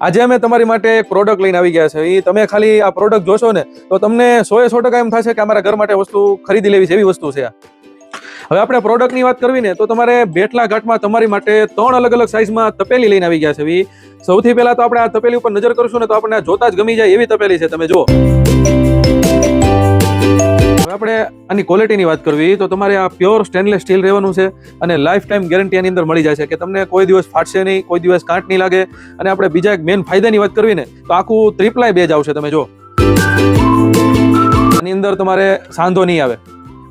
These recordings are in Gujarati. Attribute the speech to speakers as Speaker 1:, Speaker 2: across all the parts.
Speaker 1: આજે અમે તમારી માટે એક પ્રોડક્ટ લઈને આવી ગયા છે. એ તમે ખાલી આ પ્રોડક્ટ જોશો ને તો તમને 100% એમ થશે કે અમારા ઘર માટે વસ્તુ ખરીદી લેવી છે એવી વસ્તુ છે. હવે આપણે પ્રોડક્ટની વાત કરવી ને તો તમારે બેટલા ઘાટમાં તમારી માટે 3 અલગ અલગ સાઇઝમાં તપેલી લઈને આવી ગયા છે. સૌથી પહેલા તો આપણે આ તપેલી ઉપર નજર કરશું ને તો આપણને જોતા જ ગમી જાય એવી તપેલી છે. તમે જુઓ. હવે આપણે આની ક્વોલિટીની વાત કરવી તો તમારે આ પ્યોર સ્ટેનલેસ સ્ટીલ રહેવાનું છે અને લાઈફ ટાઈમ ગેરંટી આની અંદર મળી જાય છે કે તમને કોઈ દિવસ ફાટશે નહીં, કોઈ દિવસ કાંટ નહીં લાગે. અને આપણે બીજા એક મેન ફાયદાની વાત કરવી ને તો આખું ત્રિપ્લાય બેજ આવશે. તમે જો આની અંદર તમારે સાંધો નહીં આવે,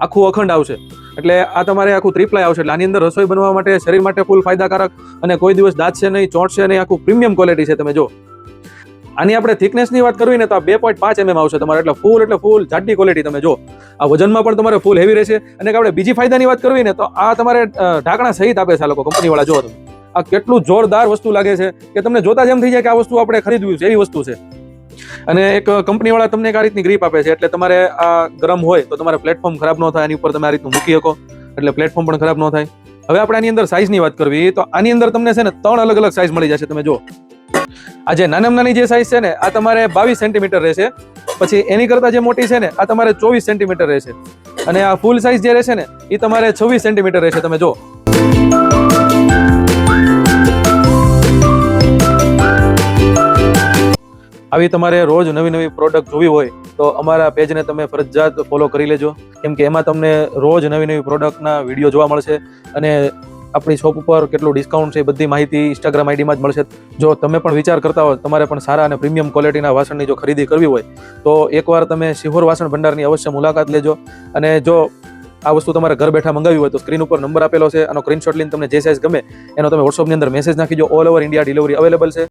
Speaker 1: આખું અખંડ આવશે. એટલે આ તમારે આખું ત્રિપ્લાય આવશે. એટલે આની અંદર રસોઈ બનવા માટે શરીર માટે ફૂલ ફાયદાકારક અને કોઈ દિવસ દાંતશે નહીં, ચોંટશે નહીં. આખું પ્રીમિયમ ક્વોલિટી છે. તમે જો આની આપણે થિકનેસની વાત કરવી ને તો આ 2.5 mm આવશે તમારે. એટલે ફૂલ જાડી ક્વોલિટી. તમે જો આ વજનમાં પણ તમારે ફૂલ હેવી રહેશે. અને આપણે બીજી ફાયદાની વાત કરવી ને તો આ તમારે ઢાંકણા સહિત આપે છે આ લોકો કંપનીવાળા. જો તમે આ કેટલું જોરદાર વસ્તુ લાગે છે કે તમને જોતા જ એમ થઈ જાય કે આ વસ્તુ આપણે ખરીદવી છે એવી વસ્તુ છે. અને એક કંપનીવાળા તમને એક આ રીતની ગ્રીપ આપે છે. એટલે તમારે આ ગરમ હોય તો તમારે પ્લેટફોર્મ ખરાબ ન થાય. આની ઉપર તમે આ રીતનું મૂકી શકો એટલે પ્લેટફોર્મ પણ ખરાબ ન થાય. હવે આપણે આની અંદર સાઇઝની વાત કરવી તો આની અંદર તમને છે ને 3 અલગ અલગ સાઇઝ મળી જશે. તમે જો આ જે નાનામાં નાની જે સાઇઝ છે ને આ તમારે 22 સેન્ટીમીટર રહેશે. પછી એની કરતા જે મોટી છે ને આ તમારે 24 સેન્ટીમીટર રહેશે. અને આ ફૂલ સાઇઝ જે રહેશે ને એ તમારે 26 સેન્ટીમીટર રહેશે. તમે જો આવી તમારે રોજ નવી પ્રોડક્ટ જોવી હોય તો અમારા પેજને તમે ફરજિયાત ફોલો કરી લેજો. કેમ કે એમાં તમને રોજ નવી પ્રોડક્ટના વિડીયો જોવા મળશે. અને આપણી શોપ ઉપર કેટલું ડિસ્કાઉન્ટ છે એ બધી માહિતી ઇન્સ્ટાગ્રામ આઈડીમાં જ મળશે. જો તમે પણ વિચાર કરતા હોય તમારે પણ સારા અને પ્રીમિયમ ક્વોલિટીના વાસણની જો ખરીદી કરવી હોય તો એકવાર તમે શિહોર વાસણ ભંડારની અવશ્ય મુલાકાત લેજો. અને જો આ વસ્તુ તમારે ઘર બેઠા મંગાવી હોય તો સ્ક્રીન ઉપર નંબર આપેલો છે, આનો સ્ક્રીનશોટ લઈને તમને જે સાઇઝ ગમે એનો તમે વોટ્સઅપની અંદર મેસેજ નાખી દો. All over India delivery available છે.